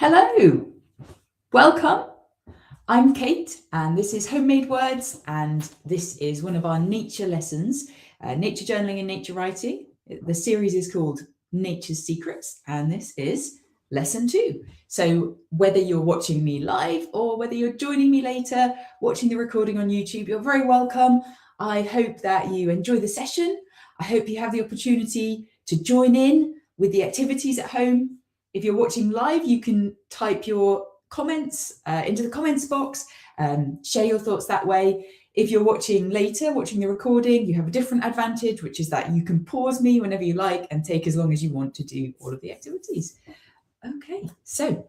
Hello, welcome. I'm Kate and this is Homemade Words, and this is one of our nature lessons, nature journaling and nature writing. The series is called Nature's Secrets and this is lesson 2. So whether you're watching me live or whether you're joining me later, watching the recording on YouTube, you're very welcome. I hope that you enjoy the session. I hope you have the opportunity to join in with the activities at home. If you're watching live, you can type your comments into the comments box, share your thoughts that way. If you're watching later, watching the recording, you have a different advantage, which is that you can pause me whenever you like and take as long as you want to do all of the activities. Okay, so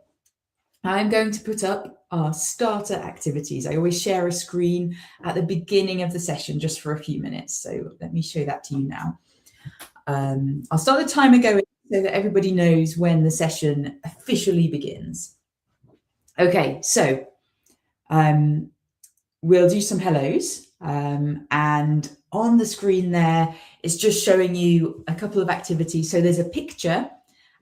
I'm going to put up our starter activities. I always share a screen at the beginning of the session just for a few minutes. So let me show that to you now. I'll start the timer going so that everybody knows when the session officially begins. Okay, so we'll do some hellos, and on the screen there, it's just showing you a couple of activities. So there's a picture,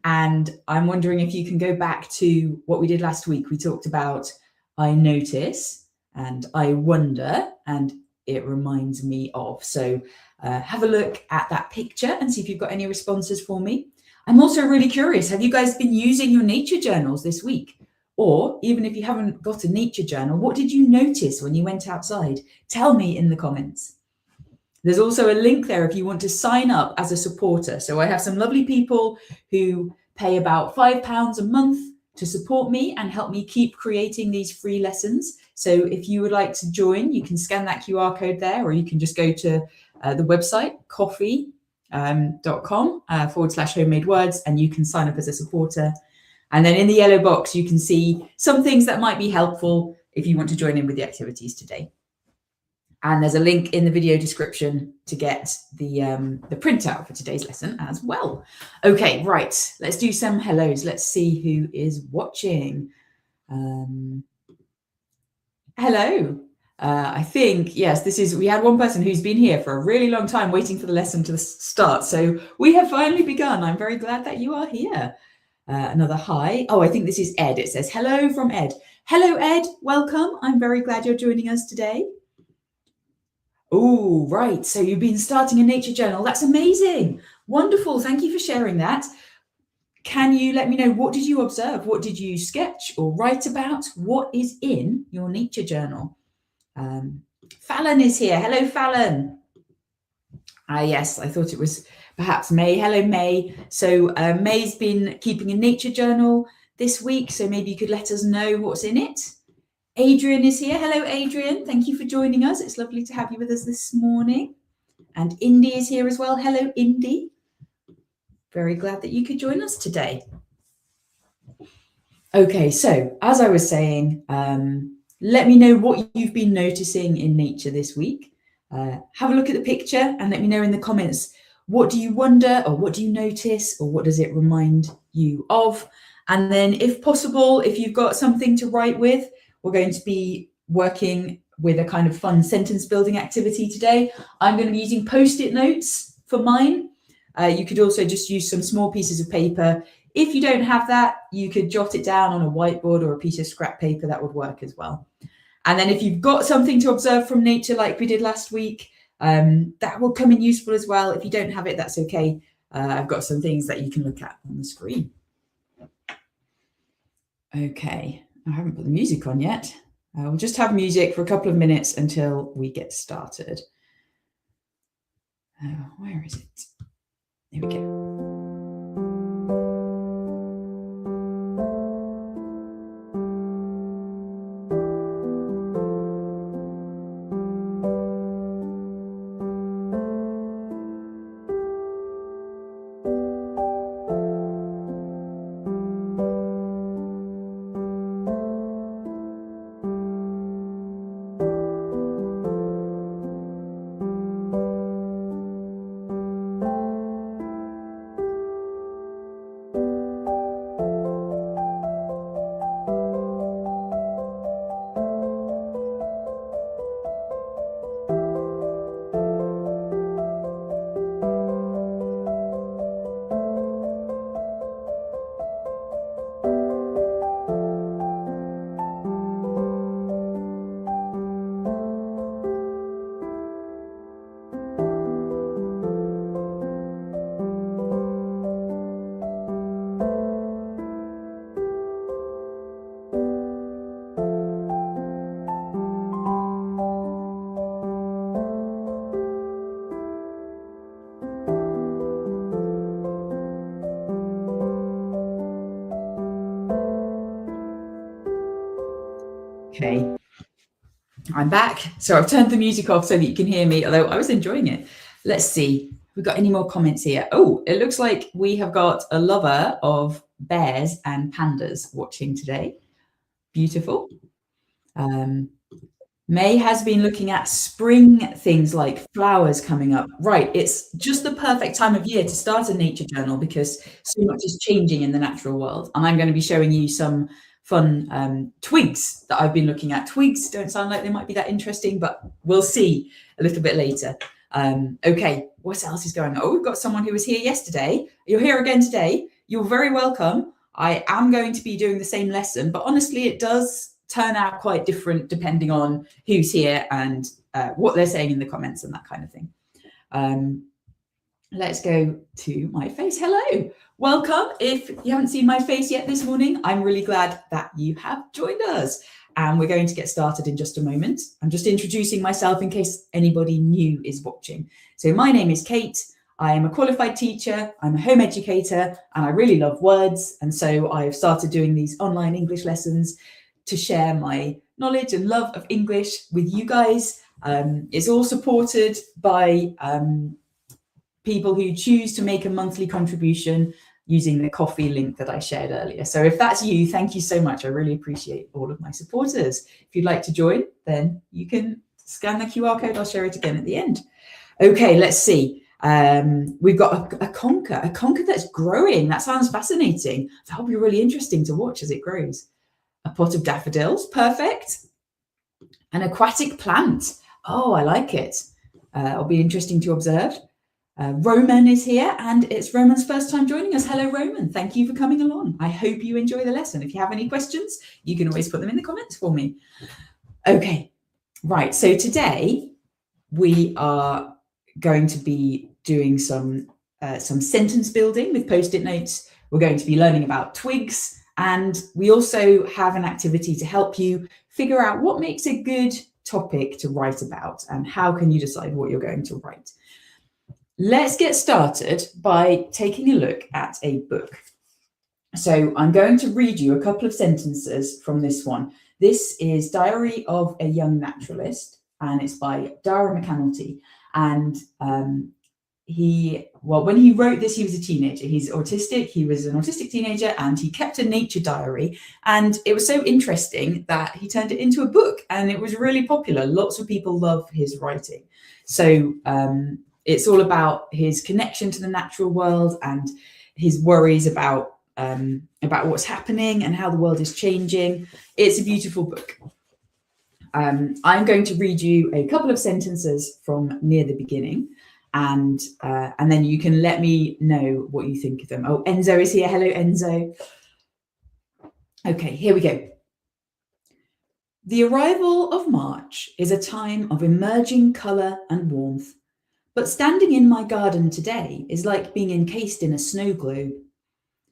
and I'm wondering if you can go back to what we did last week. We talked about I notice and I wonder, and it reminds me of. So have a look at that picture and see if you've got any responses for me. I'm also really curious, have you guys been using your nature journals this week? Or even if you haven't got a nature journal, what did you notice when you went outside? Tell me in the comments. There's also a link there if you want to sign up as a supporter. So I have some lovely people who pay about £5 a month to support me and help me keep creating these free lessons. So if you would like to join, you can scan that QR code there, or you can just go to the website, coffee.com/homemade words, and you can sign up as a supporter. And then in the yellow box, you can see some things that might be helpful if you want to join in with the activities today. And there's a link in the video description to get the printout for today's lesson as well. Okay, right, let's do some hellos. Let's see who is watching. Hello. I think, yes, we had one person who's been here for a really long time waiting for the lesson to start. So we have finally begun. I'm very glad that you are here. Another hi. Oh, I think this is Ed. It says, hello from Ed. Hello, Ed. Welcome. I'm very glad you're joining us today. Oh, right. So you've been starting a nature journal. That's amazing. Wonderful. Thank you for sharing that. Can you let me know, what did you observe? What did you sketch or write about? What is in your nature journal? Fallon is here. Hello, Fallon. Yes, I thought it was perhaps May. Hello, May. So May's been keeping a nature journal this week, so maybe you could let us know what's in it. Adrian is here. Hello, Adrian. Thank you for joining us. It's lovely to have you with us this morning. And Indy is here as well. Hello, Indy. Very glad that you could join us today. Okay, so as I was saying, let me know what you've been noticing in nature this week. Have a look at the picture and let me know in the comments, what do you wonder, or what do you notice, or what does it remind you of? And then if possible, if you've got something to write with, we're going to be working with a kind of fun sentence building activity today. I'm going to be using Post-it notes for mine. You could also just use some small pieces of paper. If you don't have that, you could jot it down on a whiteboard or a piece of scrap paper. That would work as well. And then if you've got something to observe from nature like we did last week, that will come in useful as well. If you don't have it, that's okay. I've got some things that you can look at on the screen. Okay, I haven't put the music on yet. We'll just have music for a couple of minutes until we get started. Where is it? There we go. Okay, I'm back. So I've turned the music off so that you can hear me, although I was enjoying it. Let's see, have we got any more comments here? Oh, it looks like we have got a lover of bears and pandas watching today. Beautiful. May has been looking at spring things like flowers coming up. Right, it's just the perfect time of year to start a nature journal because so much is changing in the natural world. And I'm going to be showing you some fun twigs that I've been looking at. Twigs don't sound like they might be that interesting, but we'll see a little bit later. Okay, what else is going on? Oh, we've got someone who was here yesterday. You're here again today. You're very welcome. I am going to be doing the same lesson, but honestly, it does turn out quite different depending on who's here and what they're saying in the comments and that kind of thing. Let's go to my face. Hello, welcome. If you haven't seen my face yet this morning, I'm really glad that you have joined us. And we're going to get started in just a moment. I'm just introducing myself in case anybody new is watching. So my name is Kate. I am a qualified teacher, I'm a home educator, and I really love words. And so I've started doing these online English lessons to share my knowledge and love of English with you guys. It's all supported by people who choose to make a monthly contribution using the Ko-fi link that I shared earlier. So if that's you, thank you so much. I really appreciate all of my supporters. If you'd like to join, then you can scan the QR code. I'll share it again at the end. Okay, let's see. We've got a conker that's growing. That sounds fascinating. That'll be really interesting to watch as it grows. A pot of daffodils, perfect. An aquatic plant. Oh, I like it. It'll be interesting to observe. Roman is here, and it's Roman's first time joining us. Hello, Roman. Thank you for coming along. I hope you enjoy the lesson. If you have any questions, you can always put them in the comments for me. Okay, right. So today we are going to be doing some sentence building with Post-it notes. We're going to be learning about twigs. And we also have an activity to help you figure out what makes a good topic to write about and how can you decide what you're going to write. Let's get started by taking a look at a book. So I'm going to read you a couple of sentences from this one. This is Diary of a Young Naturalist, and it's by Dara McAnulty. And when he wrote this, he was a teenager. He's autistic. He was an autistic teenager, and he kept a nature diary. And it was so interesting that he turned it into a book, and it was really popular. Lots of people love his writing. So it's all about his connection to the natural world and his worries about what's happening and how the world is changing. It's a beautiful book. I'm going to read you a couple of sentences from near the beginning. And then you can let me know what you think of them. Oh, Enzo is here. Hello, Enzo. Okay, here we go. The arrival of March is a time of emerging colour and warmth, but standing in my garden today is like being encased in a snow globe.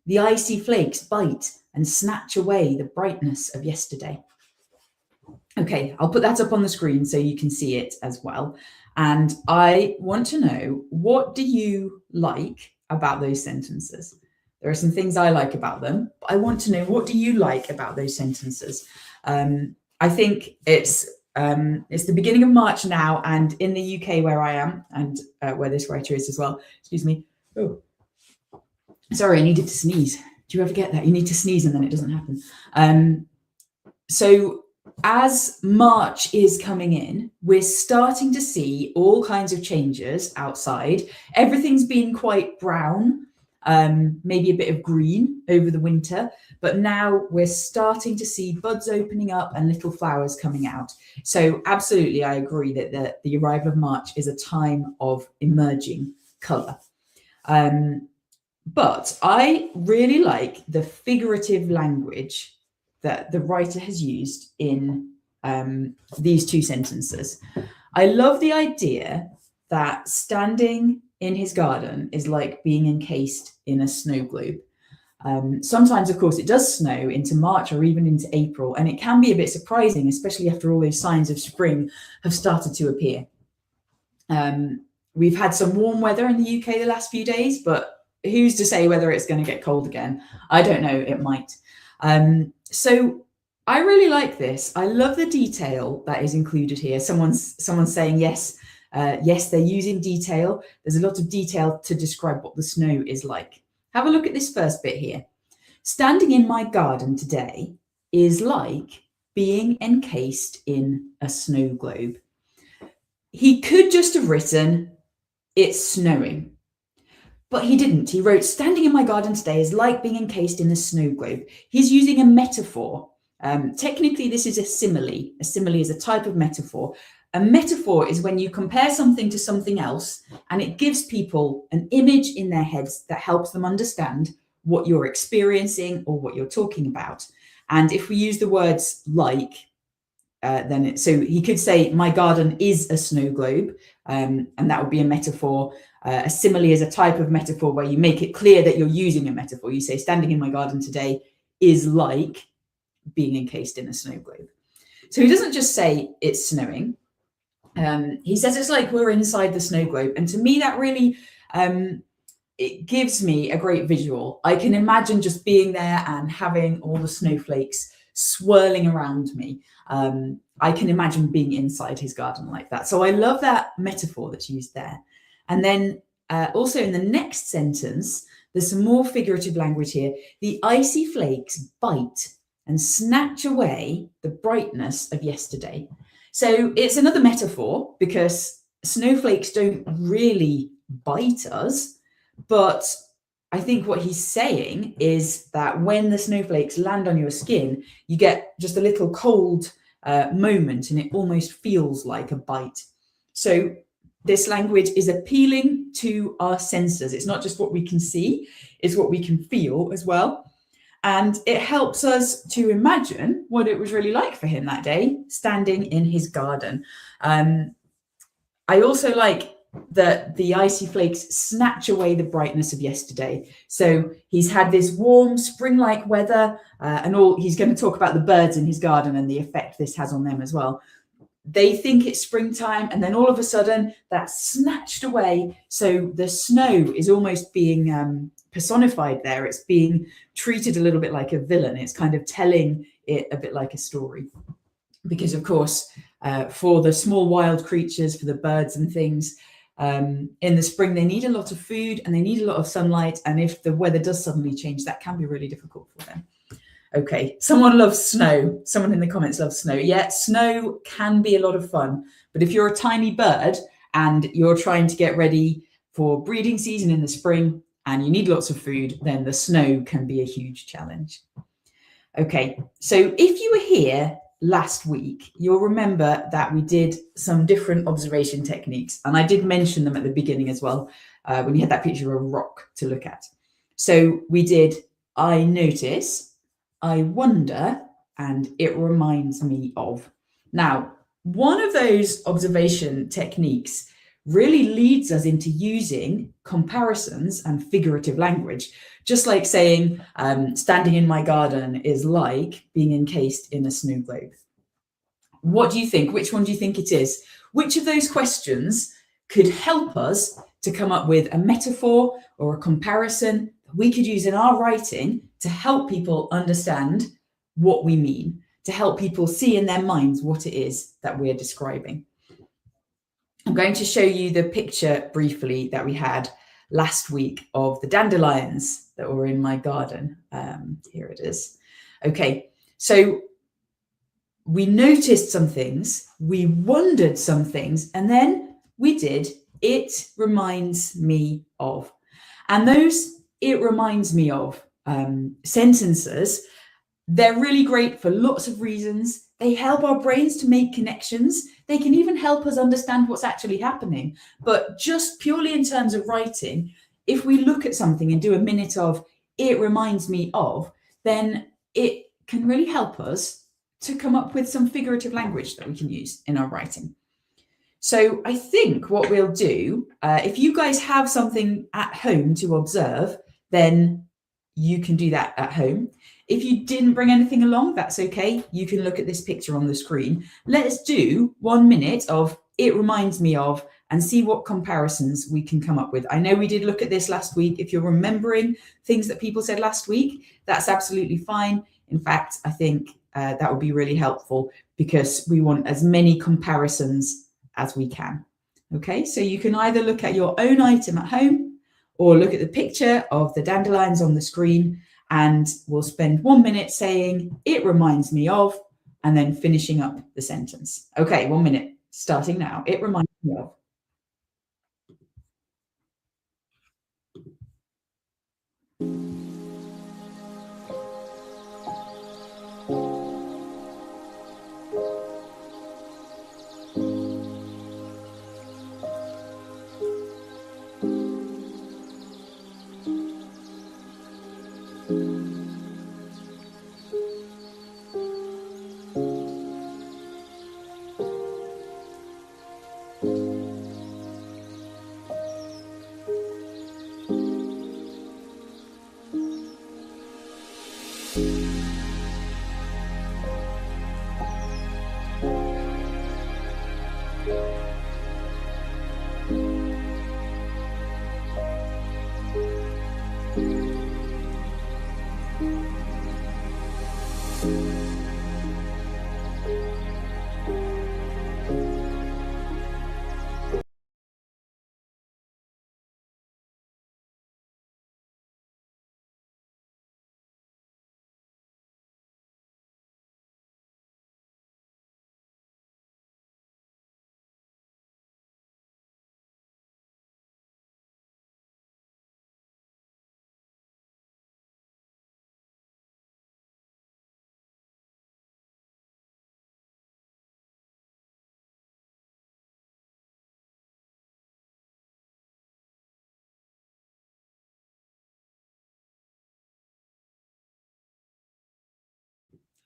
The icy flakes bite and snatch away the brightness of yesterday. Okay, I'll put that up on the screen so you can see it as well. And I want to know, what do you like about those sentences? There are some things I like about them, but I want to know, what do you like about those sentences? I think it's the beginning of March now, and in the UK where I am, and where this writer is as well, excuse me. Oh, sorry, I needed to sneeze. Do you ever get that? You need to sneeze and then it doesn't happen. So as March is coming in, we're starting to see all kinds of changes outside. Everything's been quite brown, maybe a bit of green over the winter, but now we're starting to see buds opening up and little flowers coming out. So absolutely, I agree that the arrival of March is a time of emerging colour. But I really like the figurative language that the writer has used in these two sentences. I love the idea that standing in his garden is like being encased in a snow globe. Sometimes, of course, it does snow into March or even into April, and it can be a bit surprising, especially after all those signs of spring have started to appear. We've had some warm weather in the UK the last few days, but who's to say whether it's going to get cold again? I don't know, it might. So I really like this. I love the detail that is included here. Someone's saying yes, yes, they're using detail. There's a lot of detail to describe what the snow is like. Have a look at this first bit here. Standing in my garden today is like being encased in a snow globe. He could just have written, it's snowing. But he didn't. He wrote, standing in my garden today is like being encased in a snow globe. He's using a metaphor. Technically, this is a simile. A simile is a type of metaphor. A metaphor is when you compare something to something else, and it gives people an image in their heads that helps them understand what you're experiencing or what you're talking about. And if we use the words like, so he could say, my garden is a snow globe, and that would be a metaphor. A simile is a type of metaphor where you make it clear that you're using a metaphor. You say, standing in my garden today is like being encased in a snow globe. So he doesn't just say it's snowing. He says it's like we're inside the snow globe. And to me, that really, it gives me a great visual. I can imagine just being there and having all the snowflakes swirling around me. I can imagine being inside his garden like that. So I love that metaphor that's used there. And then also in the next sentence, there's some more figurative language here. The icy flakes bite and snatch away the brightness of yesterday. So it's another metaphor because snowflakes don't really bite us, but I think what he's saying is that when the snowflakes land on your skin, you get just a little cold moment and it almost feels like a bite. So this language is appealing to our senses. It's not just what we can see, it's what we can feel as well. And it helps us to imagine what it was really like for him that day, standing in his garden. I also like that the icy flakes snatch away the brightness of yesterday. So he's had this warm spring-like weather and he's going to talk about the birds in his garden and the effect this has on them as well. They think it's springtime and then all of a sudden that's snatched away. So the snow is almost being personified there. It's being treated a little bit like a villain. It's kind of telling it a bit like a story. Because of course, for the small wild creatures, for the birds and things, in the spring, they need a lot of food and they need a lot of sunlight. And if the weather does suddenly change, that can be really difficult for them. Okay, someone loves snow. Someone in the comments loves snow. Yeah, snow can be a lot of fun. But if you're a tiny bird and you're trying to get ready for breeding season in the spring and you need lots of food, then the snow can be a huge challenge. Okay, so if you were here last week, you'll remember that we did some different observation techniques. And I did mention them at the beginning as well, when you had that picture of a rock to look at. So we did, I notice, I wonder, and it reminds me of. Now, one of those observation techniques really leads us into using comparisons and figurative language, just like saying, standing in my garden is like being encased in a snow globe. What do you think? Which one do you think it is? Which of those questions could help us to come up with a metaphor or a comparison we could use in our writing to help people understand what we mean, to help people see in their minds what it is that we're describing? I'm going to show you the picture briefly that we had last week of the dandelions that were in my garden. Here it is. Okay, so we noticed some things, we wondered some things, and then we did, it reminds me of. And those it reminds me of sentences, they're really great for lots of reasons. They help our brains to make connections. They can even help us understand what's actually happening. But just purely in terms of writing, if we look at something and do a minute of it reminds me of, then it can really help us to come up with some figurative language that we can use in our writing. So I think what we'll do, if you guys have something at home to observe, then you can do that at home. If you didn't bring anything along, that's okay. You can look at this picture on the screen. Let's do 1 minute of it reminds me of and see what comparisons we can come up with. I know we did look at this last week. If you're remembering things that people said last week, that's absolutely fine. In fact, I think that would be really helpful, because we want as many comparisons as we can. Okay, so you can either look at your own item at home or look at the picture of the dandelions on the screen, and we'll spend 1 minute saying, "It reminds me of," and then finishing up the sentence. Okay, 1 minute, starting now. It reminds me of.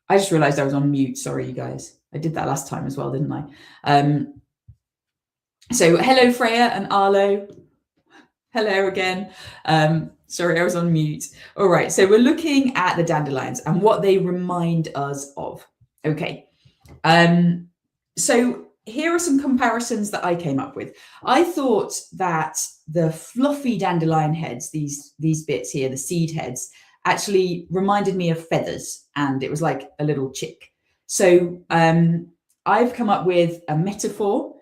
I just realized I was on mute. Sorry, you guys. I did that last time as well, didn't I? So hello, Freya and Arlo. Hello again. Sorry, I was on mute. All right, so we're looking at the dandelions and what they remind us of. Okay. So here are some comparisons that I came up with. I thought that the fluffy dandelion heads, these bits here, the seed heads, actually reminded me of feathers, and it was like a little chick. So I've come up with a metaphor.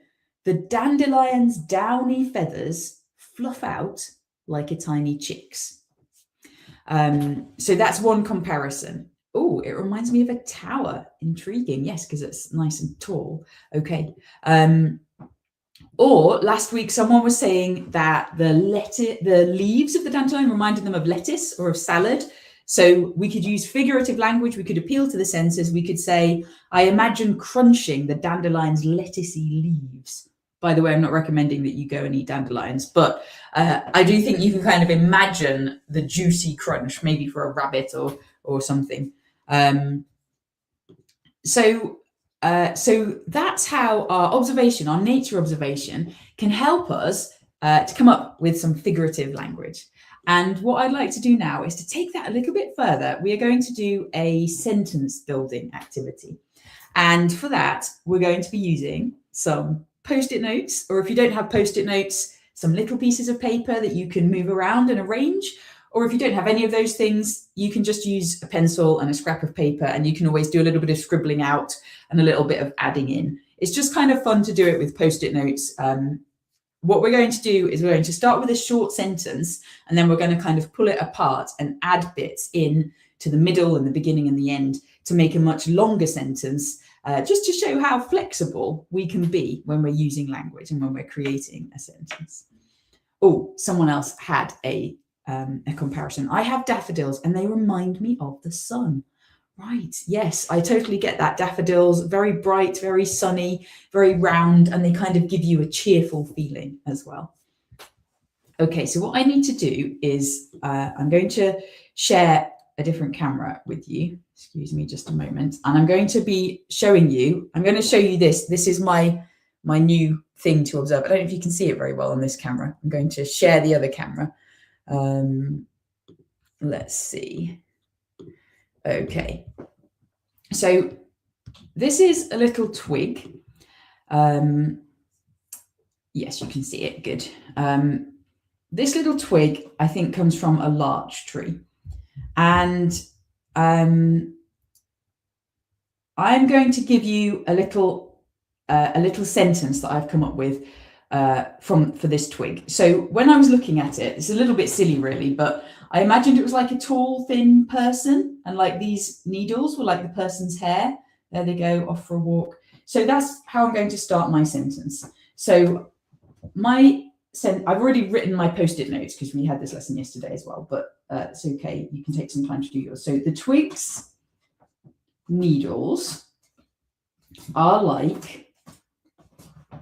The dandelion's downy feathers fluff out like a tiny chick's. So that's one comparison. Oh, it reminds me of a tower. Intriguing. Yes, because it's nice and tall. Okay. Or last week, someone was saying that the leaves of the dandelion reminded them of lettuce or of salad. So we could use figurative language. We could appeal to the senses. We could say, "I imagine crunching the dandelion's lettucey leaves." By the way, I'm not recommending that you go and eat dandelions, but I do think you can kind of imagine the juicy crunch, maybe for a rabbit or something. So that's how our observation, our nature observation, can help us to come up with some figurative language. And what I'd like to do now is to take that a little bit further. We are going to do a sentence building activity. And for that, we're going to be using some Post-it notes, or if you don't have Post-it notes, some little pieces of paper that you can move around and arrange. Or if you don't have any of those things, you can just use a pencil and a scrap of paper, and you can always do a little bit of scribbling out and a little bit of adding in. It's just kind of fun to do it with Post-it notes. What we're going to do is we're going to start with a short sentence, and then we're going to kind of pull it apart and add bits in to the middle and the beginning and the end to make a much longer sentence, just to show how flexible we can be when we're using language and when we're creating a sentence. Oh, someone else had a comparison. I have daffodils and they remind me of the sun. Right, yes, I totally get that. Daffodils, very bright, very sunny, very round, and they kind of give you a cheerful feeling as well. Okay, so what I need to do is I'm going to share a different camera with you. Excuse me just a moment. And I'm going to be showing you, I'm going to show you this. This is my new thing to observe. I don't know if you can see it very well on this camera. I'm going to share the other camera. Let's see. Okay. So this is a little twig. Yes, you can see it. Good. This little twig, I think, comes from a larch tree. And I'm going to give you a little sentence that I've come up with for this twig. So when I was looking at it, it's a little bit silly really, but I imagined it was like a tall, thin person, and like these needles were like the person's hair. There they go, off for a walk. So that's how I'm going to start my sentence. So I've already written my post-it notes because we had this lesson yesterday as well, but it's okay. You can take some time to do yours. So the twig's needles are like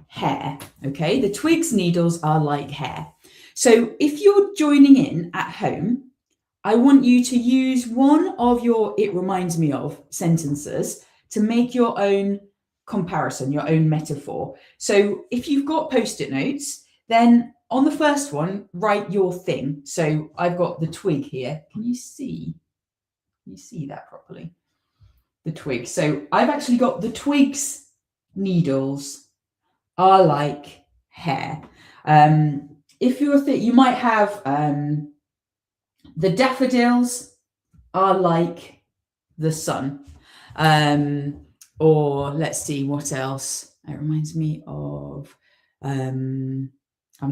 hair. Okay, the twig's needles are like hair. So if you're joining in at home, I want you to use one of your "it reminds me of" sentences to make your own comparison, your own metaphor. So if you've got post-it notes, then on the first one, write your thing. So I've got the twig here. Can you see that properly? The twig. So I've actually got the twig's needles are like hair. If you might have the daffodils are like the sun. Or let's see what else. It reminds me of I'm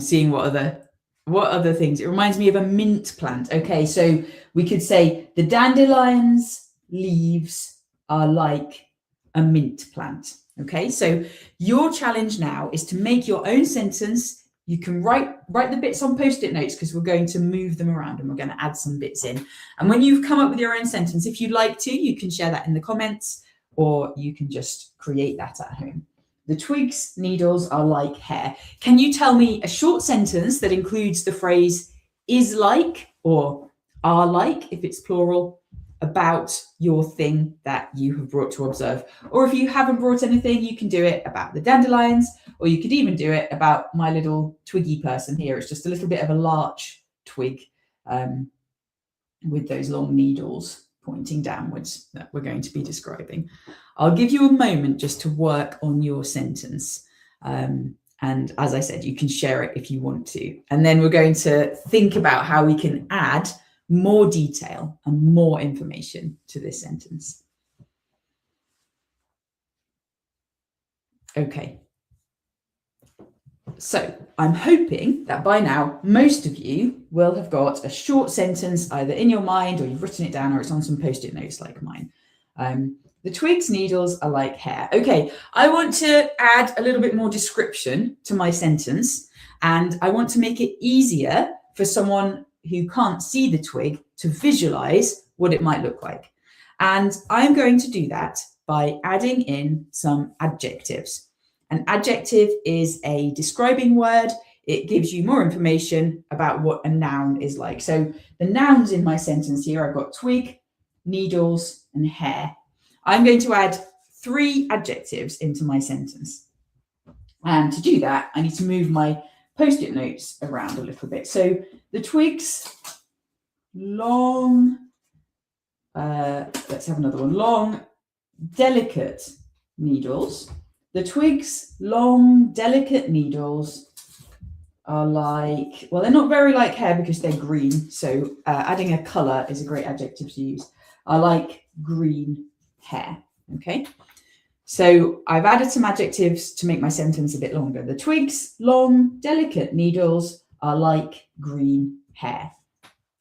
seeing what other things. It reminds me of a mint plant. Okay, so we could say the dandelions leaves are like a mint plant. Okay, so your challenge now is to make your own sentence. You can write the bits on post-it notes because we're going to move them around and we're going to add some bits in. And when you've come up with your own sentence, if you'd like to, you can share that in the comments, or you can just create that at home. The twig's needles are like hair. Can you tell me a short sentence that includes the phrase is like or are like, if it's plural, about your thing that you have brought to observe? Or if you haven't brought anything, you can do it about the dandelions, or you could even do it about my little twiggy person here. It's just a little bit of a larch twig with those long needles pointing downwards that we're going to be describing. I'll give you a moment just to work on your sentence. And as I said, you can share it if you want to. And then we're going to think about how we can add more detail and more information to this sentence. Okay. So I'm hoping that by now, most of you will have got a short sentence either in your mind, or you've written it down, or it's on some post-it notes like mine. The twig's needles are like hair. Okay, I want to add a little bit more description to my sentence, and I want to make it easier for someone who can't see the twig to visualize what it might look like. And I'm going to do that by adding in some adjectives. An adjective is a describing word. It gives you more information about what a noun is like. So the nouns in my sentence here, I've got twig, needles, and hair. I'm going to add 3 adjectives into my sentence. And to do that, I need to move my post-it notes around a little bit. So the twig's long, let's have another one, long, delicate needles. The twig's long, delicate needles are like, well, they're not very like hair because they're green. So adding a colour is a great adjective to use. I like green hair. Okay. So I've added some adjectives to make my sentence a bit longer. The twig's long, delicate needles are like green hair.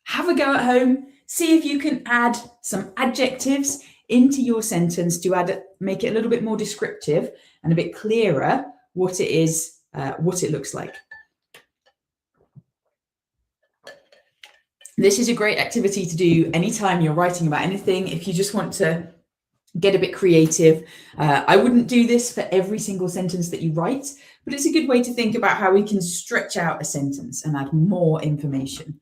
Have a go at home. See if you can add some adjectives into your sentence to make it a little bit more descriptive and a bit clearer what it is, what it looks like. This is a great activity to do anytime you're writing about anything. If you just want to get a bit creative, I wouldn't do this for every single sentence that you write, but it's a good way to think about how we can stretch out a sentence and add more information.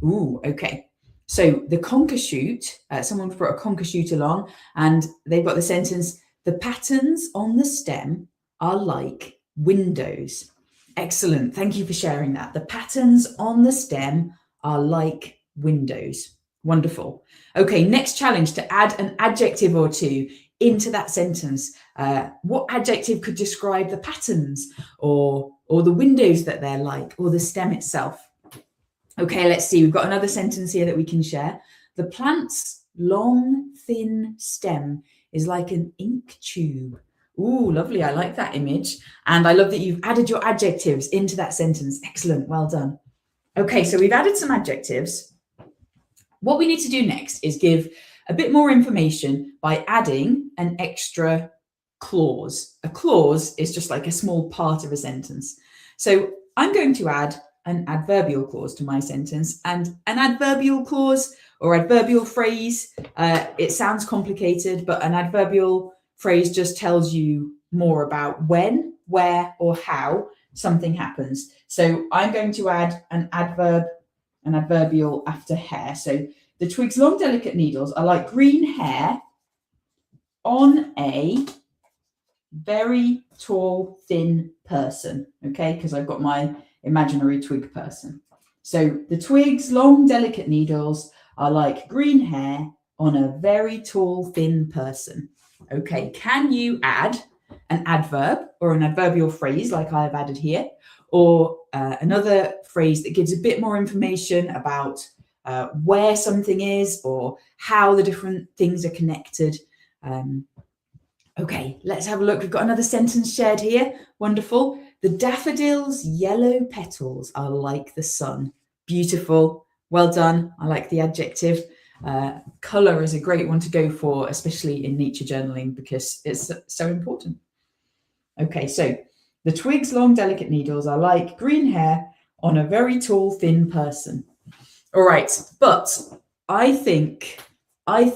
Ooh, okay. So the conker shoot, someone brought a conker shoot along and they've got the sentence, the patterns on the stem are like windows. Excellent. Thank you for sharing that. The patterns on the stem are like windows. Wonderful. Okay, next challenge, to add an adjective or 2 into that sentence. What adjective could describe the patterns or the windows that they're like, or the stem itself? Okay, let's see. We've got another sentence here that we can share. The plants long, thin stem is like an ink tube. Ooh, lovely. I like that image. And I love that you've added your adjectives into that sentence. Excellent. Well done. Okay, so we've added some adjectives. What we need to do next is give a bit more information by adding an extra clause. A clause is just like a small part of a sentence. So I'm going to add an adverbial clause to my sentence, and an adverbial clause or adverbial phrase, it sounds complicated, but an adverbial phrase just tells you more about when, where, or how something happens. So I'm going to add an adverbial after hair. So the twig's long, delicate needles are like green hair on a very tall, thin person. Okay, because I've got my imaginary twig person. So the twig's long, delicate needles are like green hair on a very tall, thin person. Okay, can you add an adverb or an adverbial phrase like I have added here, or another phrase that gives a bit more information about where something is or how the different things are connected? Okay, let's have a look. We've got another sentence shared here. Wonderful. The daffodil's yellow petals are like the sun. Beautiful. Well done. I like the adjective. Colour is a great one to go for, especially in nature journaling, because it's so important. Okay, so the twig's long, delicate needles are like green hair on a very tall, thin person. All right, but I think I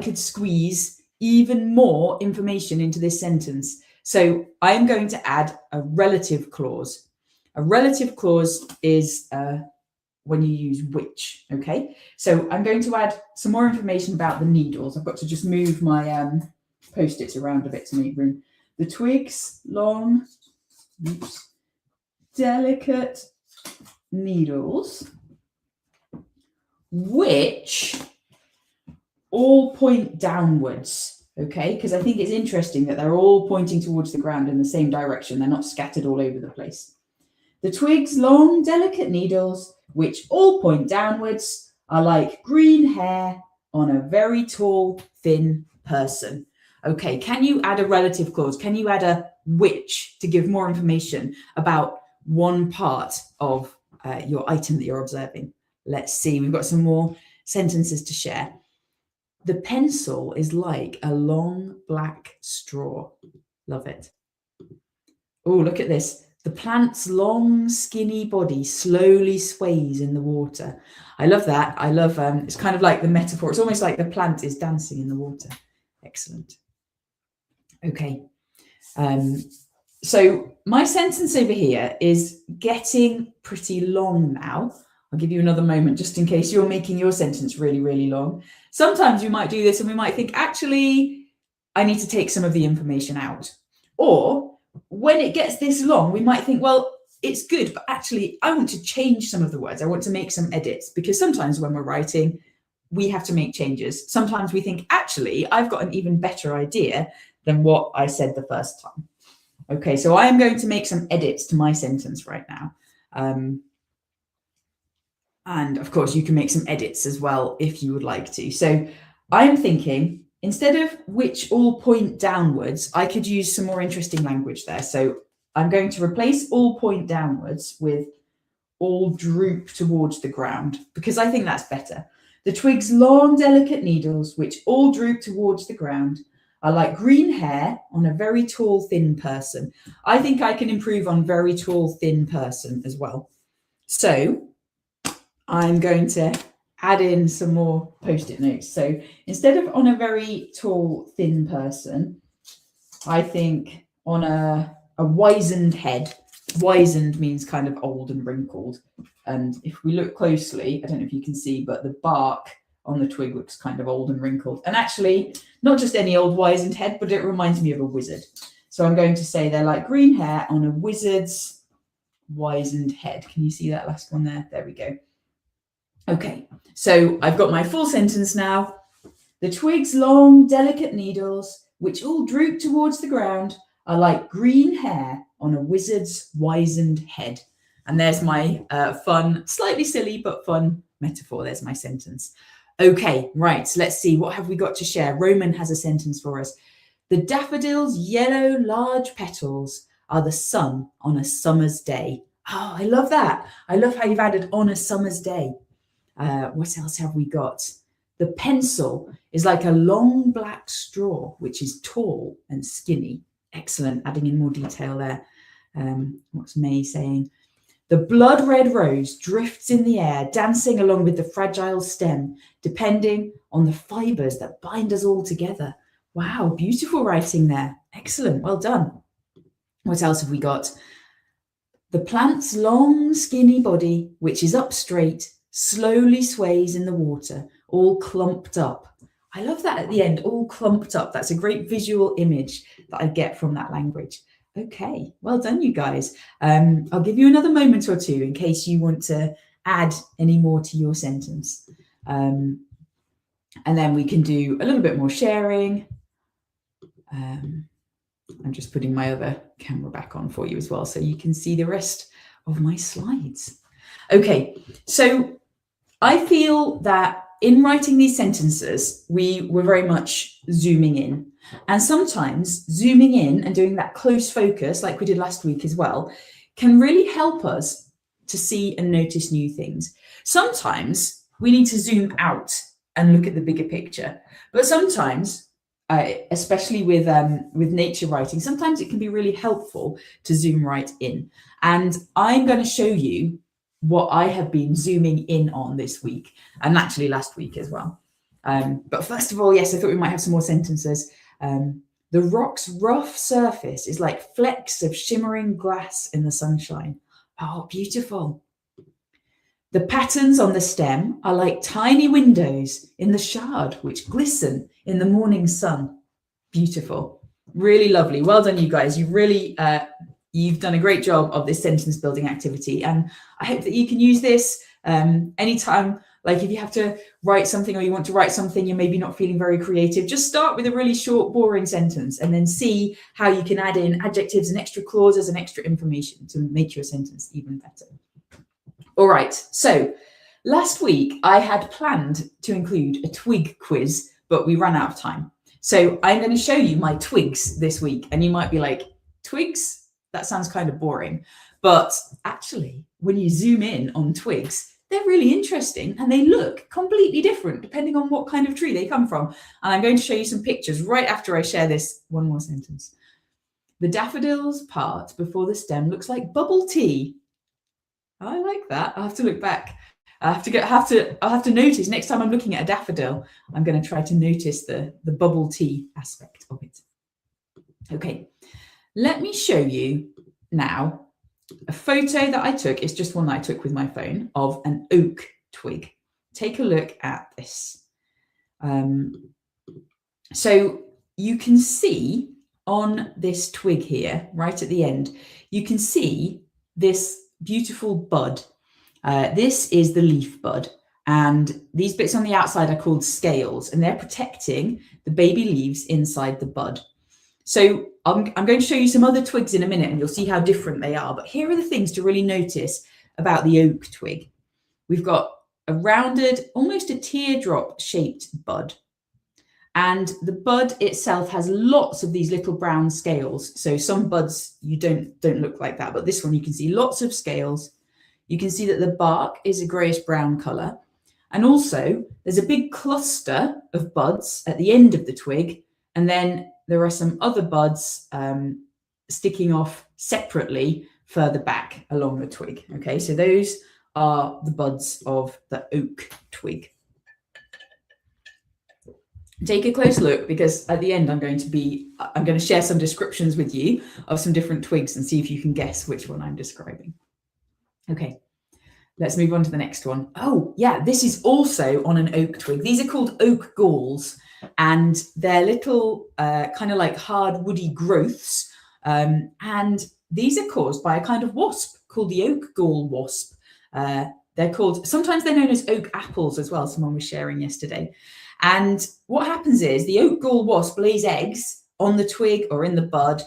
could squeeze even more information into this sentence. So I am going to add a relative clause. A relative clause is when you use which, okay? So I'm going to add some more information about the needles. I've got to just move my Post-its around a bit to make room. The twig's long, delicate needles, which all point downwards, okay? Because I think it's interesting that they're all pointing towards the ground in the same direction. They're not scattered all over the place. The twig's long, delicate needles, which all point downwards, are like green hair on a very tall, thin person. Okay, can you add a relative clause? Can you add a which to give more information about one part of your item that you're observing? Let's see, we've got some more sentences to share. The pencil is like a long black straw. Love it. Oh, look at this. The plant's long, skinny body slowly sways in the water. I love that. I love, it's kind of like the metaphor. It's almost like the plant is dancing in the water. Excellent. Okay. So my sentence over here is getting pretty long now. I'll give you another moment just in case you're making your sentence really, really long. Sometimes you might do this and we might think, actually, I need to take some of the information out. Or when it gets this long, we might think, well, it's good, but actually I want to change some of the words. I want to make some edits, because sometimes when we're writing, we have to make changes. Sometimes we think, actually, I've got an even better idea than what I said the first time. Okay, so I am going to make some edits to my sentence right now. And of course, you can make some edits as well if you would like to. So I'm thinking, instead of which all point downwards, I could use some more interesting language there. So I'm going to replace all point downwards with all droop towards the ground, because I think that's better. The twig's long, delicate needles, which all droop towards the ground, are like green hair on a very tall, thin person. I think I can improve on very tall, thin person as well. So I'm going to add in some more Post-it notes. So instead of on a very tall, thin person, I think on a wizened head. Wizened means kind of old and wrinkled. And if we look closely, I don't know if you can see, but the bark on the twig looks kind of old and wrinkled. And actually, not just any old wizened head, but it reminds me of a wizard. So I'm going to say they're like green hair on a wizard's wizened head. Can you see that last one there? There we go. Okay, so I've got my full sentence now. The twig's long, delicate needles, which all droop towards the ground, are like green hair on a wizard's wizened head. And there's my fun, slightly silly, but fun metaphor. There's my sentence. Okay, right, so let's see, what have we got to share? Roman has a sentence for us. The daffodil's yellow large petals are the sun on a summer's day. Oh, I love that. I love how you've added on a summer's day. What else have we got? The pencil is like a long black straw, which is tall and skinny. Excellent, adding in more detail there. What's May saying? The blood red rose drifts in the air, dancing along with the fragile stem, depending on the fibres that bind us all together. Wow, beautiful writing there. Excellent, well done. What else have we got? The plant's long, skinny body, which is up straight, slowly sways in the water, all clumped up. I love that at the end, all clumped up. That's a great visual image that I get from that language. Okay, well done, you guys. I'll give you another moment or two in case you want to add any more to your sentence. And then we can do a little bit more sharing. I'm just putting my other camera back on for you as well, so you can see the rest of my slides. Okay, so I feel that in writing these sentences, we were very much zooming in. And sometimes zooming in and doing that close focus, like we did last week as well, can really help us to see and notice new things. Sometimes we need to zoom out and look at the bigger picture. But sometimes, especially with nature writing, sometimes it can be really helpful to zoom right in. And I'm going to show you what I have been zooming in on this week, and actually last week as well. But first of all, yes, I thought we might have some more sentences. The rock's rough surface is like flecks of shimmering glass in the sunshine. Oh, beautiful. The patterns on the stem are like tiny windows in the shard, which glisten in the morning sun. Beautiful. Really lovely. Well done, you guys. You've really, you've done a great job of this sentence building activity. And I hope that you can use this anytime. Like if you have to write something or you want to write something, you're maybe not feeling very creative, just start with a really short, boring sentence and then see how you can add in adjectives and extra clauses and extra information to make your sentence even better. All right, so last week I had planned to include a twig quiz, but we ran out of time. So I'm going to show you my twigs this week, and you might be like, twigs? That sounds kind of boring. But actually, when you zoom in on twigs, they're really interesting and they look completely different depending on what kind of tree they come from. And I'm going to show you some pictures right after I share this one more sentence. The daffodils part before the stem looks like bubble tea. I like that. I'll have to look back. I'll have to notice next time I'm looking at a daffodil, I'm going to try to notice the bubble tea aspect of it. Okay, let me show you now a photo that I took. It's just one that I took with my phone of an oak twig. Take a look at this. So you can see on this twig here, right at the end, you can see this beautiful bud. This is the leaf bud, and these bits on the outside are called scales, and they're protecting the baby leaves inside the bud. So I'm going to show you some other twigs in a minute and you'll see how different they are. But here are the things to really notice about the oak twig. We've got a rounded, almost a teardrop shaped bud. And the bud itself has lots of these little brown scales. So some buds you don't look like that, but this one you can see lots of scales. You can see that the bark is a greyish brown colour. And also there's a big cluster of buds at the end of the twig, and then there are some other buds sticking off separately further back along the twig. Okay, so those are the buds of the oak twig. Take a close look, because at the end I'm going to share some descriptions with you of some different twigs and see if you can guess which one I'm describing. Okay, let's move on to the next one. Oh yeah, this is also on an oak twig. These are called oak galls, and they're little kind of like hard woody growths, and these are caused by a kind of wasp called the oak gall wasp. Sometimes they're known as oak apples as well, someone was sharing yesterday. And what happens is the oak gall wasp lays eggs on the twig or in the bud,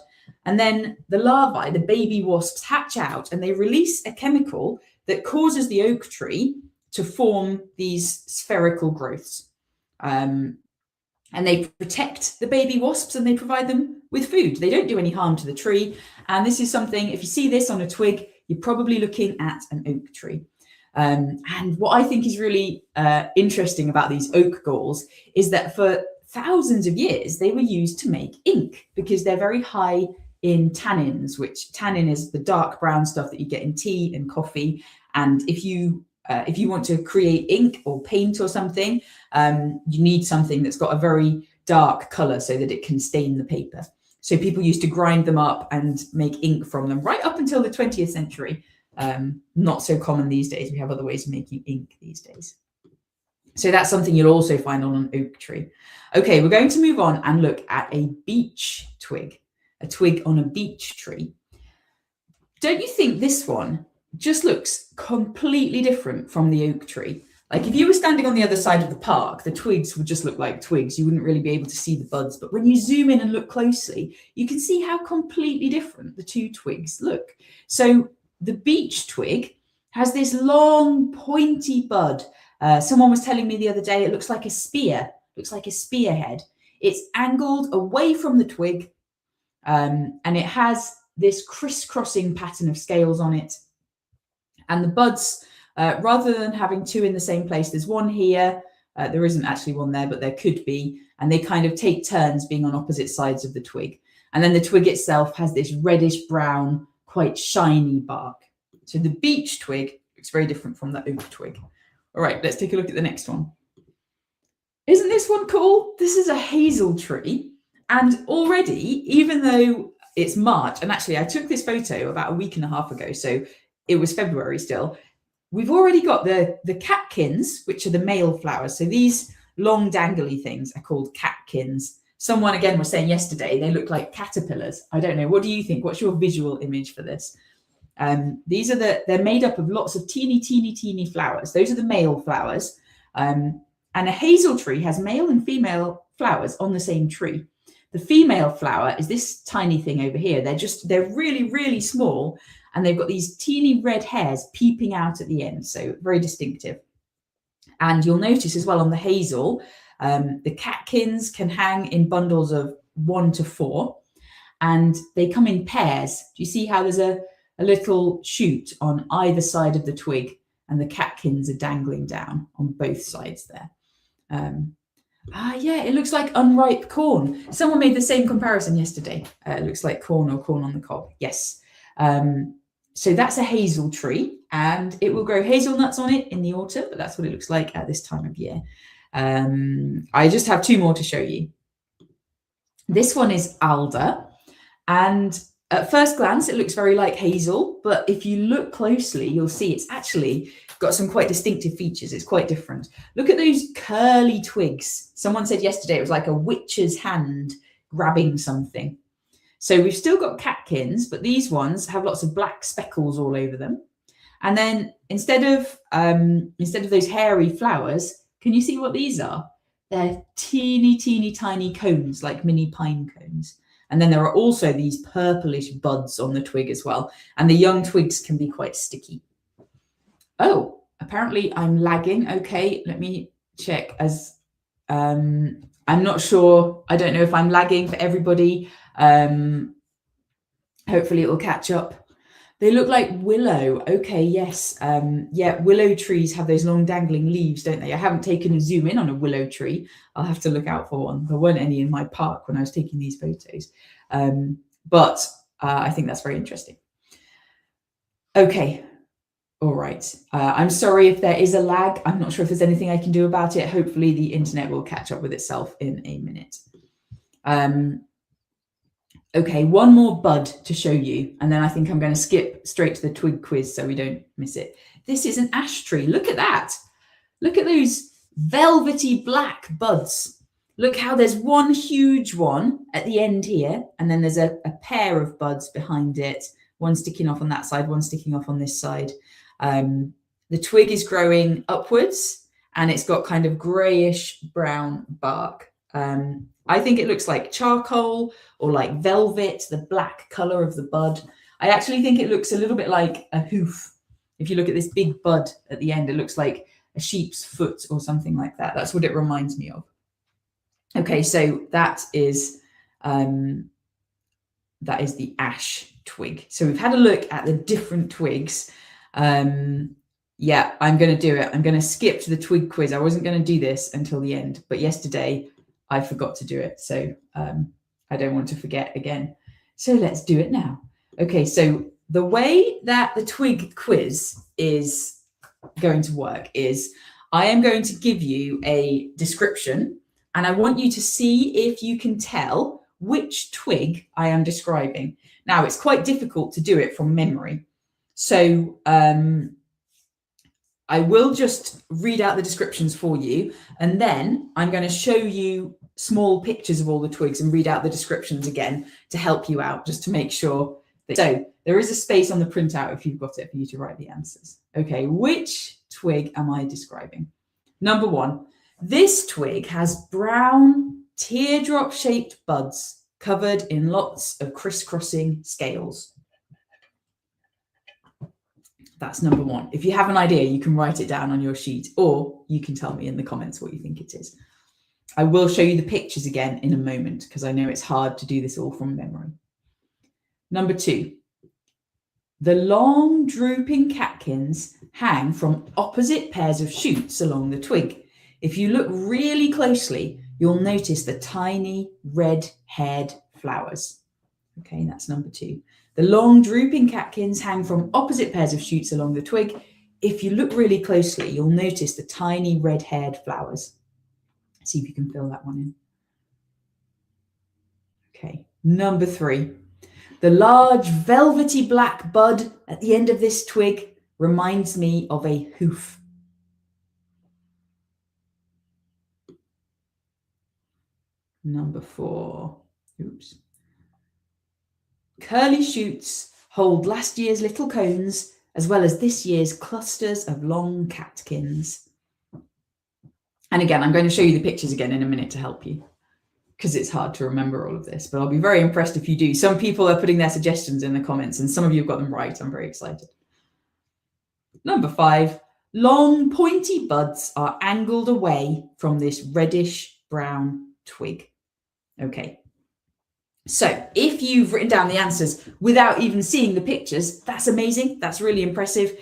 and then the larvae, the baby wasps, hatch out and they release a chemical that causes the oak tree to form these spherical growths. And they protect the baby wasps and they provide them with food. They don't do any harm to the tree. And this is something, if you see this on a twig, you're probably looking at an oak tree. And what I think is really interesting about these oak galls is that for thousands of years, they were used to make ink because they're very high in tannins, which tannin is the dark brown stuff that you get in tea and coffee. And if you want to create ink or paint or something, you need something that's got a very dark color so that it can stain the paper. So people used to grind them up and make ink from them right up until the 20th century. Not so common these days. We have other ways of making ink these days. So that's something you'll also find on an oak tree. Okay, we're going to move on and look at a beech twig, a twig on a beech tree. Don't you think this one just looks completely different from the oak tree? Like if you were standing on the other side of the park, the twigs would just look like twigs. You wouldn't really be able to see the buds. But when you zoom in and look closely, you can see how completely different the two twigs look. So the beech twig has this long pointy bud. Someone was telling me the other day, it looks like a spear, looks like a spearhead. It's angled away from the twig and it has this crisscrossing pattern of scales on it. And the buds, rather than having two in the same place, there's one here. There isn't actually one there, but there could be. And they kind of take turns being on opposite sides of the twig. And then the twig itself has this reddish brown, quite shiny bark. So the beech twig looks very different from the oak twig. All right, let's take a look at the next one. Isn't this one cool? This is a hazel tree. And already, even though it's March, and actually I took this photo about a week and a half ago, so it was February still, we've already got the catkins, which are the male flowers. So these long dangly things are called catkins. Someone again was saying yesterday, they look like caterpillars. I don't know. What do you think? What's your visual image for this? They're made up of lots of teeny flowers. Those are the male flowers. And a hazel tree has male and female flowers on the same tree. The female flower is this tiny thing over here. They're really small. And they've got these teeny red hairs peeping out at the end. So very distinctive. And you'll notice as well on the hazel, the catkins can hang in bundles of 1 to 4. And they come in pairs. Do you see how there's a little shoot on either side of the twig and the catkins are dangling down on both sides there. Yeah, it looks like unripe corn. Someone made the same comparison yesterday. It looks like corn or corn on the cob. Yes. So that's a hazel tree and it will grow hazelnuts on it in the autumn, but that's what it looks like at this time of year. I just have 2 more to show you. This one is alder, and at first glance, it looks very like hazel, but if you look closely, you'll see it's actually got some quite distinctive features. It's quite different. Look at those curly twigs. Someone said yesterday it was like a witch's hand grabbing something. So we've still got catkins, but these ones have lots of black speckles all over them. And then instead of those hairy flowers, can you see what these are? They're teeny tiny cones, like mini pine cones. And then there are also these purplish buds on the twig as well. And the young twigs can be quite sticky. Oh, apparently I'm lagging. Okay, let me check as I'm not sure. I don't know if I'm lagging for everybody. Hopefully it will catch up. They look like willow. Okay, yes. Yeah, willow trees have those long dangling leaves, don't they? I haven't taken a zoom in on a willow tree. I'll have to look out for one. There weren't any in my park when I was taking these photos. But I think that's very interesting. Okay. All right. I'm sorry if there is a lag. I'm not sure if there's anything I can do about it. Hopefully the internet will catch up with itself in a minute. Okay, one more bud to show you, and then I think I'm going to skip straight to the twig quiz so we don't miss it. This is an ash tree. Look at that. Look at those velvety black buds. Look how there's one huge one at the end here, and then there's a pair of buds behind it, one sticking off on that side, one sticking off on this side. The twig is growing upwards, and it's got kind of grayish brown bark. I think it looks like charcoal or like velvet, the black color of the bud. I actually think it looks a little bit like a hoof. If you look at this big bud at the end, it looks like a sheep's foot or something like that. That's what it reminds me of. Okay, so that is the ash twig. So we've had a look at the different twigs. Yeah, I'm going to do it. I'm going to skip to the twig quiz. I wasn't going to do this until the end, but yesterday I forgot to do it. So I don't want to forget again. So let's do it now. Okay, so the way that the twig quiz is going to work is I am going to give you a description and I want you to see if you can tell which twig I am describing. Now, it's quite difficult to do it from memory. So I will just read out the descriptions for you, and then I'm going to show you small pictures of all the twigs and read out the descriptions again to help you out, just to make sure. So there is a space on the printout, if you've got it, for you to write the answers. Okay, which twig am I describing? Number 1, this twig has brown teardrop-shaped buds covered in lots of crisscrossing scales. That's number 1. If you have an idea, you can write it down on your sheet, or you can tell me in the comments what you think it is. I will show you the pictures again in a moment, because I know it's hard to do this all from memory. Number 2, the long drooping catkins hang from opposite pairs of shoots along the twig. If you look really closely, you'll notice the tiny red-haired flowers. Okay, that's number 2. The long drooping catkins hang from opposite pairs of shoots along the twig. If you look really closely, you'll notice the tiny red-haired flowers. See if you can fill that one in. Okay, number 3. The large velvety black bud at the end of this twig reminds me of a hoof. Number 4. Oops. Curly shoots hold last year's little cones as well as this year's clusters of long catkins. And again, I'm going to show you the pictures again in a minute to help you, because it's hard to remember all of this, but I'll be very impressed if you do. Some people are putting their suggestions in the comments and some of you have got them right. I'm very excited. Number 5, long pointy buds are angled away from this reddish brown twig. Okay. So if you've written down the answers without even seeing the pictures, that's amazing. That's really impressive.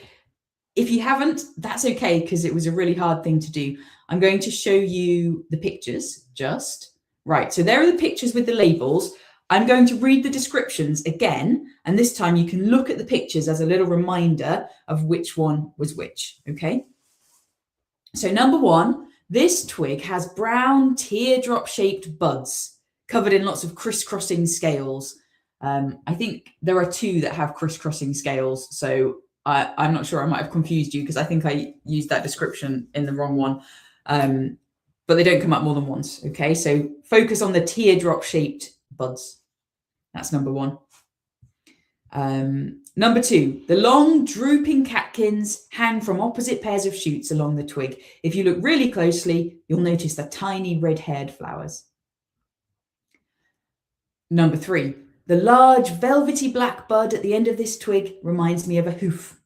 If you haven't, that's okay, because it was a really hard thing to do. I'm going to show you the pictures just. Right, so there are the pictures with the labels. I'm going to read the descriptions again, and this time you can look at the pictures as a little reminder of which one was which, okay? So number 1, this twig has brown teardrop-shaped buds covered in lots of crisscrossing scales. I think there are 2 that have crisscrossing scales, so I'm not sure, I might have confused you because I think I used that description in the wrong one. But they don't come up more than once, okay? So focus on the teardrop-shaped buds. That's number 1. Number 2, the long drooping catkins hang from opposite pairs of shoots along the twig. If you look really closely, you'll notice the tiny red-haired flowers. Number 3, the large velvety black bud at the end of this twig reminds me of a hoof.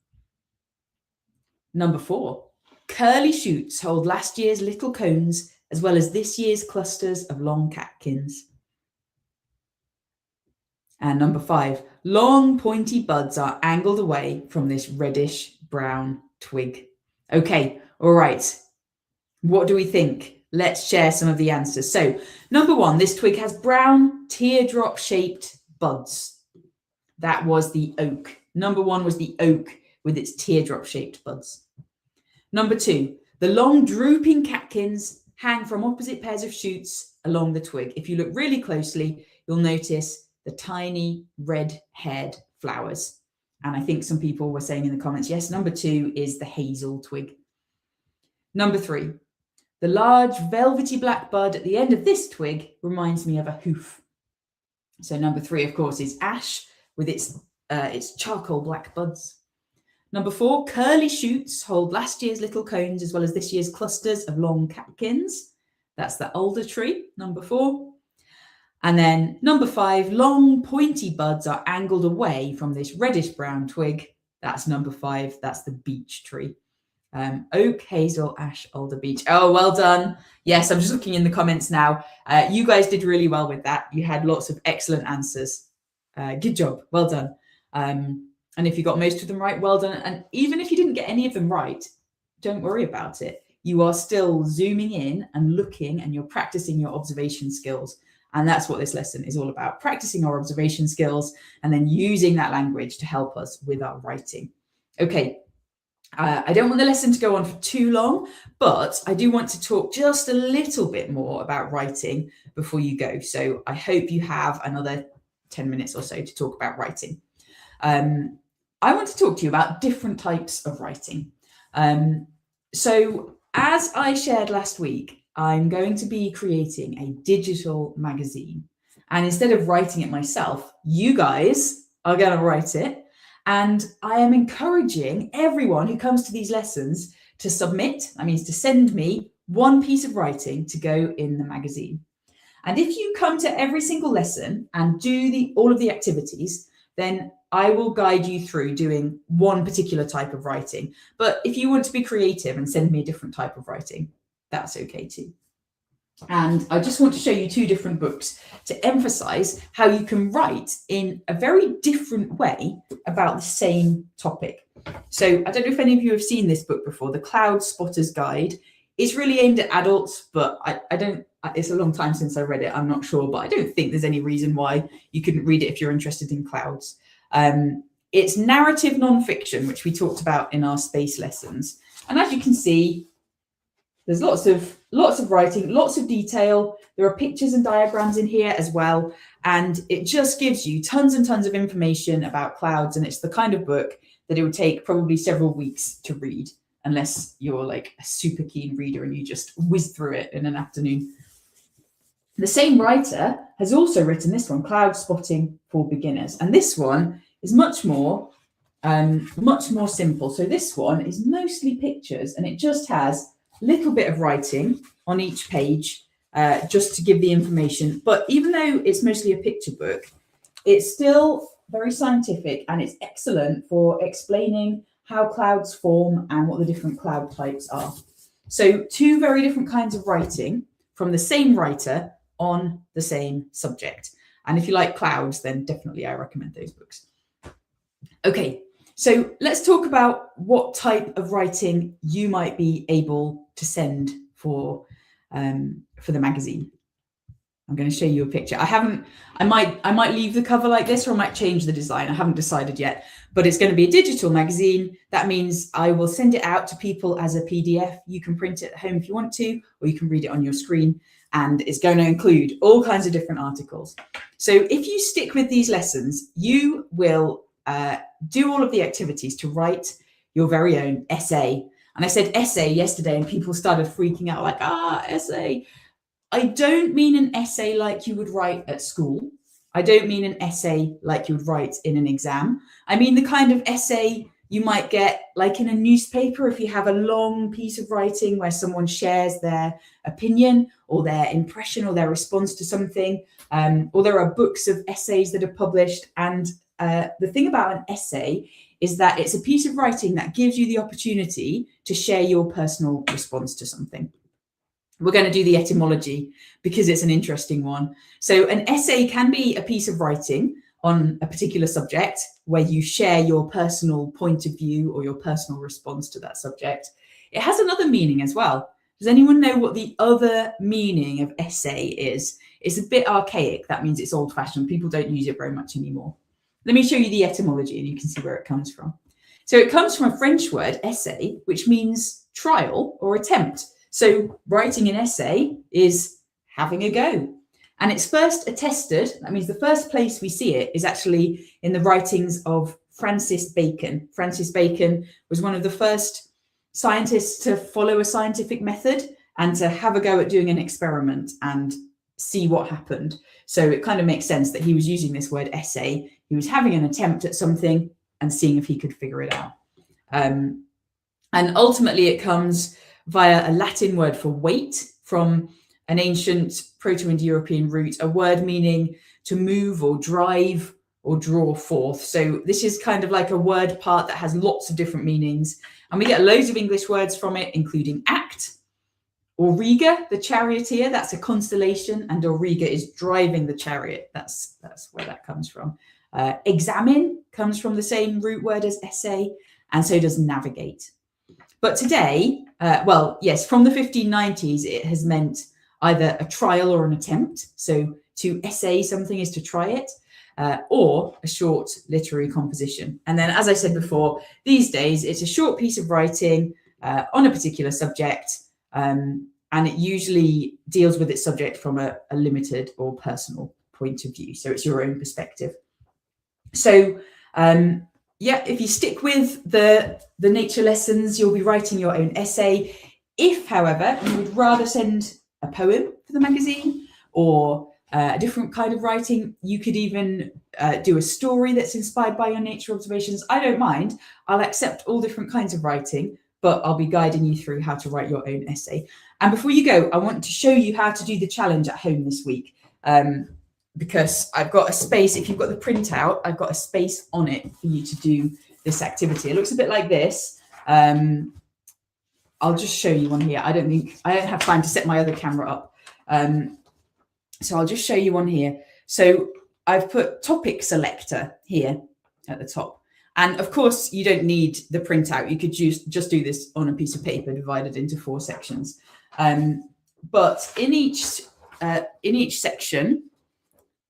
Number 4, curly shoots hold last year's little cones as well as this year's clusters of long catkins. And number 5, long pointy buds are angled away from this reddish brown twig. Okay, all right. What do we think? Let's share some of the answers. So number 1, this twig has brown teardrop-shaped buds. That was the oak. Number 1 was the oak with its teardrop-shaped buds. Number 2, the long drooping catkins hang from opposite pairs of shoots along the twig. If you look really closely, you'll notice the tiny red-haired flowers. And I think some people were saying in the comments, yes, number 2 is the hazel twig. Number 3, the large velvety black bud at the end of this twig reminds me of a hoof. So number 3, of course, is ash with its charcoal black buds. Number 4, curly shoots hold last year's little cones as well as this year's clusters of long catkins. That's the alder tree, number 4. And then number 5, long pointy buds are angled away from this reddish brown twig. That's number 5, that's the beech tree. Oak, hazel, ash, alder, beech. Oh, well done. Yes, I'm just looking in the comments now. You guys did really well with that. You had lots of excellent answers. Good job. Well done. And if you got most of them right, well done. And even if you didn't get any of them right, don't worry about it. You are still zooming in and looking, and you're practicing your observation skills. And that's what this lesson is all about, practicing our observation skills and then using that language to help us with our writing. Okay, I don't want the lesson to go on for too long, but I do want to talk just a little bit more about writing before you go. So I hope you have another 10 minutes or so to talk about writing. I want to talk to you about different types of writing. So as I shared last week, I'm going to be creating a digital magazine. And instead of writing it myself, you guys are going to write it. And I am encouraging everyone who comes to these lessons to submit, that means to send me one piece of writing to go in the magazine. And if you come to every single lesson and do all of the activities, then I will guide you through doing one particular type of writing. But if you want to be creative and send me a different type of writing, that's okay too. And I just want to show you two different books to emphasize how you can write in a very different way about the same topic. So I don't know if any of you have seen this book before, The Cloud Spotter's Guide. It's really aimed at adults, but it's a long time since I read it. I'm not sure, but I don't think there's any reason why you couldn't read it if you're interested in clouds. It's narrative nonfiction, which we talked about in our space lessons. And as you can see, there's lots of writing, lots of detail. There are pictures and diagrams in here as well. And it just gives you tons and tons of information about clouds. And it's the kind of book that it would take probably several weeks to read, unless you're like a super keen reader and you just whiz through it in an afternoon. The same writer has also written this one, Cloud Spotting for Beginners. And this one is much more simple. So this one is mostly pictures, and it just has a little bit of writing on each page just to give the information. But even though it's mostly a picture book, it's still very scientific, and it's excellent for explaining how clouds form and what the different cloud types are. So two very different kinds of writing from the same writer on the same subject. And if you like clouds, then definitely I recommend those books. Okay, so let's talk about what type of writing you might be able to send for the magazine. I'm going to show you a picture. I might leave the cover like this, or I might change the design. I haven't decided yet, but it's going to be a digital magazine. That means I will send it out to people as a PDF. You can print it at home if you want to, or you can read it on your screen. And it's going to include all kinds of different articles. So if you stick with these lessons, you will do all of the activities to write your very own essay. And I said essay yesterday, and people started freaking out like, essay. I don't mean an essay like you would write at school. I don't mean an essay like you would write in an exam. I mean the kind of essay you might get like in a newspaper if you have a long piece of writing where someone shares their opinion or their impression or their response to something, or there are books of essays that are published. And the thing about an essay is that it's a piece of writing that gives you the opportunity to share your personal response to something. We're going to do the etymology because it's an interesting one. So an essay can be a piece of writing on a particular subject where you share your personal point of view or your personal response to that subject. It has another meaning as well. Does anyone know what the other meaning of essay is? It's a bit archaic. That means it's old-fashioned. People don't use it very much anymore. Let me show you the etymology and you can see where it comes from. So it comes from a French word, essay, which means trial or attempt. So writing an essay is having a go. And it's first attested, that means the first place we see it is actually in the writings of Francis Bacon. Francis Bacon was one of the first scientists to follow a scientific method and to have a go at doing an experiment and see what happened. So it kind of makes sense that he was using this word essay. He was having an attempt at something and seeing if he could figure it out. And ultimately it comes via a Latin word for wait from an ancient Proto-Indo-European root, a word meaning to move or drive or draw forth. So this is kind of like a word part that has lots of different meanings. And we get loads of English words from it, including act. Auriga, the charioteer, that's a constellation, and Auriga is driving the chariot. That's where that comes from. Examine comes from the same root word as essay, and so does navigate. But today, well, yes, from the 1590s, it has meant either a trial or an attempt. So to essay something is to try it, or a short literary composition. And then, as I said before, these days, it's a short piece of writing on a particular subject, and it usually deals with its subject from a limited or personal point of view. So it's your own perspective. So yeah, if you stick with the nature lessons, you'll be writing your own essay. If, however, you would rather send a poem for the magazine or a different kind of writing, you could even do a story that's inspired by your nature observations. I don't mind. I'll accept all different kinds of writing, but I'll be guiding you through how to write your own essay. And before you go, I want to show you how to do the challenge at home this week, because I've got a space. If you've got the printout, I've got a space on it for you to do this activity. It looks a bit like this. I'll just show you one here. I don't have time to set my other camera up. So I'll just show you one here. So I've put topic selector here at the top. And of course, you don't need the printout. You could just do this on a piece of paper divided into 4 sections. But in each section,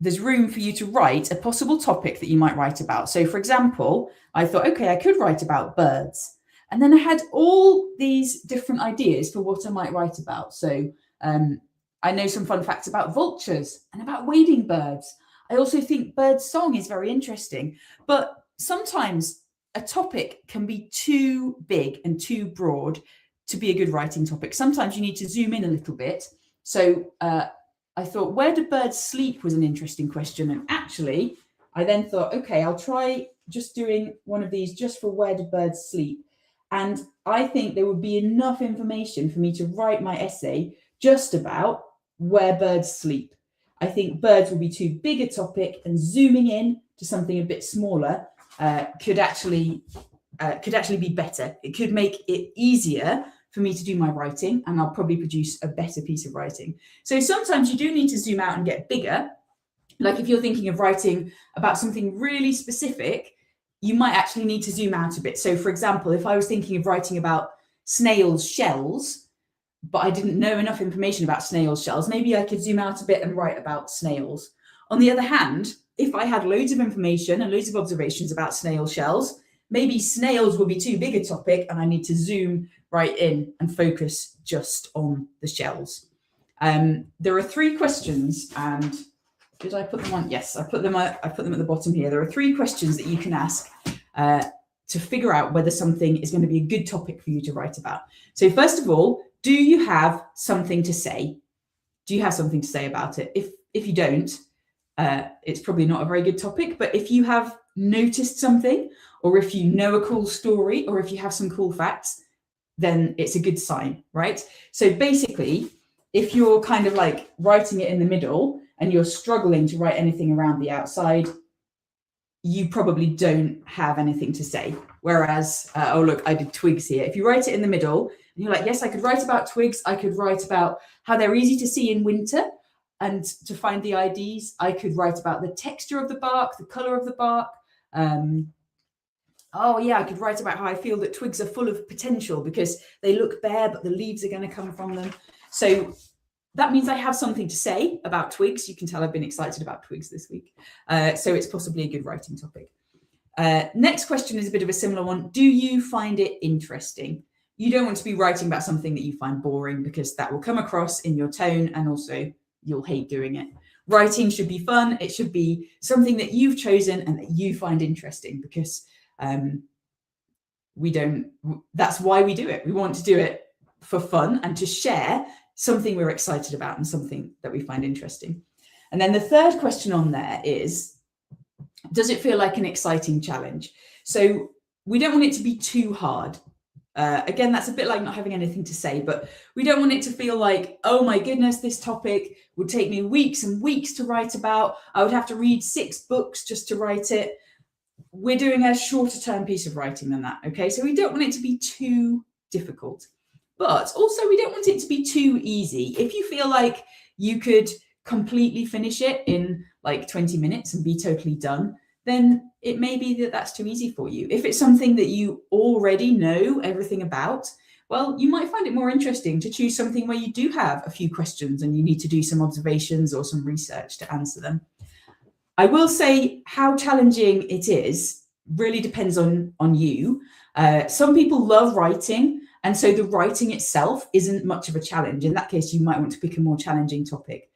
there's room for you to write a possible topic that you might write about. So for example, I thought, okay, I could write about birds. And then I had all these different ideas for what I might write about. So I know some fun facts about vultures and about wading birds. I also think bird song is very interesting, but sometimes a topic can be too big and too broad to be a good writing topic. Sometimes you need to zoom in a little bit. So I thought, where do birds sleep was an interesting question. And actually, I then thought, okay, I'll try just doing one of these just for where do birds sleep. And I think there would be enough information for me to write my essay just about where birds sleep. I think birds will be too big a topic, and zooming in to something a bit smaller could actually be better. It could make it easier for me to do my writing, and I'll probably produce a better piece of writing. So sometimes you do need to zoom out and get bigger. Like if you're thinking of writing about something really specific, you might actually need to zoom out a bit. So for example, if I was thinking of writing about snails' shells, but I didn't know enough information about snails' shells, maybe I could zoom out a bit and write about snails. On the other hand, if I had loads of information and loads of observations about snail shells, maybe snails will be too big a topic and I need to zoom right in and focus just on the shells. There are 3 questions, and did I put them on? Yes, I put them at the bottom here. There are 3 questions that you can ask to figure out whether something is going to be a good topic for you to write about. So first of all, do you have something to say? Do you have something to say about it? If you don't, it's probably not a very good topic. But if you have noticed something, or if you know a cool story, or if you have some cool facts, then it's a good sign, right? So basically, if you're kind of like writing it in the middle and you're struggling to write anything around the outside, you probably don't have anything to say. Whereas, oh look, I did twigs here. If you write it in the middle and you're like, yes, I could write about twigs. I could write about how they're easy to see in winter and to find the IDs. I could write about the texture of the bark, the color of the bark. Oh yeah, I could write about how I feel that twigs are full of potential because they look bare, but the leaves are going to come from them. So that means I have something to say about twigs. You can tell I've been excited about twigs this week. So it's possibly a good writing topic. Next question is a bit of a similar one. Do you find it interesting? You don't want to be writing about something that you find boring, because that will come across in your tone, and also you'll hate doing it. Writing should be fun. It should be something that you've chosen and that you find interesting, because that's why we do it. We want to do it for fun and to share something we're excited about and something that we find interesting. And then the third question on there is, does it feel like an exciting challenge? So we don't want it to be too hard. Again, that's a bit like not having anything to say, but we don't want it to feel like, oh my goodness, this topic would take me weeks and weeks to write about. I would have to read 6 books just to write it. We're doing a shorter term piece of writing than that, okay? So we don't want it to be too difficult, but also we don't want it to be too easy. If you feel like you could completely finish it in like 20 minutes and be totally done, then it may be that that's too easy for you. If it's something that you already know everything about, well, you might find it more interesting to choose something where you do have a few questions and you need to do some observations or some research to answer them. I will say how challenging it is really depends on you. Some people love writing, and so the writing itself isn't much of a challenge. In that case, you might want to pick a more challenging topic.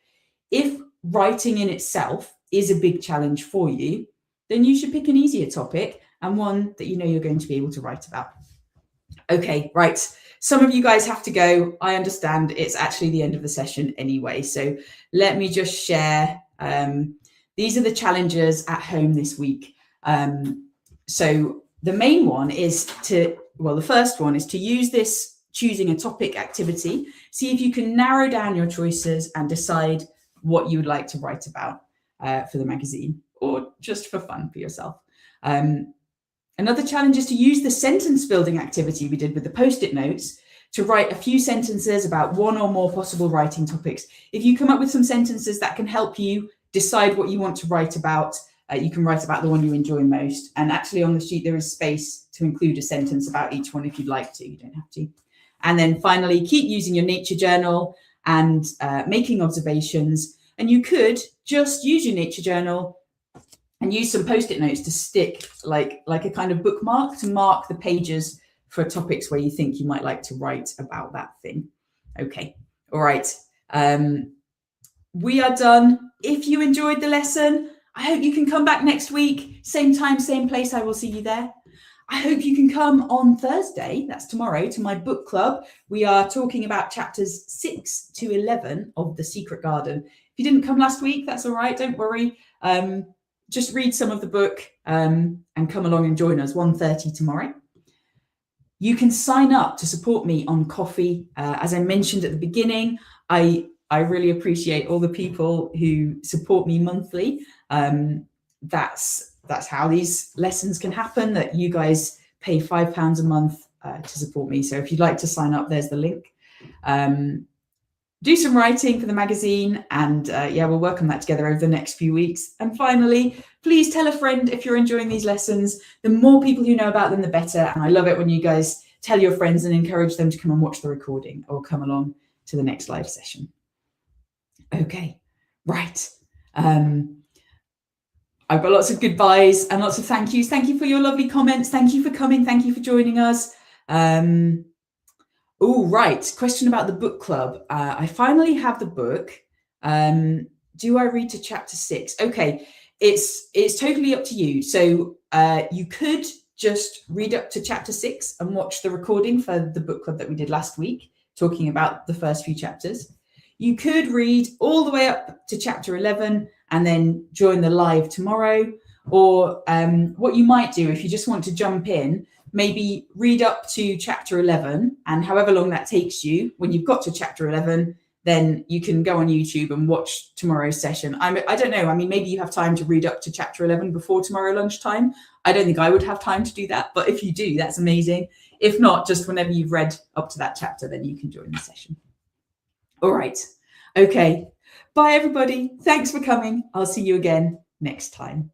If writing in itself is a big challenge for you, then you should pick an easier topic and one that you know you're going to be able to write about. Okay, right. Some of you guys have to go. I understand it's actually the end of the session anyway. So let me just share. These are the challenges at home this week. So the main one is the first one is to use this choosing a topic activity. See if you can narrow down your choices and decide what you would like to write about for the magazine, or just for fun for yourself. Another challenge is to use the sentence building activity we did with the post-it notes to write a few sentences about one or more possible writing topics. If you come up with some sentences that can help you decide what you want to write about, you can write about the one you enjoy most. And actually on the sheet, there is space to include a sentence about each one if you'd like to, you don't have to. And then finally, keep using your nature journal and making observations. And you could just use your nature journal and use some post-it notes to stick like a kind of bookmark to mark the pages for topics where you think you might like to write about that thing. Okay, all right. We are done. If you enjoyed the lesson, I hope you can come back next week. Same time, same place. I will see you there. I hope you can come on Thursday, that's tomorrow, to my book club. We are talking about chapters 6 to 11 of The Secret Garden. If you didn't come last week, that's all right. Don't worry. Just read some of the book and come along and join us, 1:30 tomorrow. You can sign up to support me on Ko-fi. As I mentioned at the beginning, I really appreciate all the people who support me monthly. That's how these lessons can happen, that you guys pay £5 a month to support me. So if you'd like to sign up, there's the link. Do some writing for the magazine, and we'll work on that together over the next few weeks. And finally, please tell a friend if you're enjoying these lessons. The more people who know about them, the better. And I love it when you guys tell your friends and encourage them to come and watch the recording or come along to the next live session. Okay, right. I've got lots of goodbyes and lots of thank yous. Thank you for your lovely comments. Thank you for coming. Thank you for joining us. Oh, right. Question about the book club. I finally have the book. Do I read to chapter 6? Okay, it's totally up to you. So you could just read up to chapter 6 and watch the recording for the book club that we did last week, talking about the first few chapters. You could read all the way up to chapter 11 and then join the live tomorrow. Or what you might do if you just want to jump in, maybe read up to chapter 11, and however long that takes you, when you've got to chapter 11, then you can go on YouTube and watch tomorrow's session. I don't know. I mean, maybe you have time to read up to chapter 11 before tomorrow lunchtime. I don't think I would have time to do that, but if you do, that's amazing. If not, just whenever you've read up to that chapter, then you can join the session. All right. Okay. Bye, everybody. Thanks for coming. I'll see you again next time.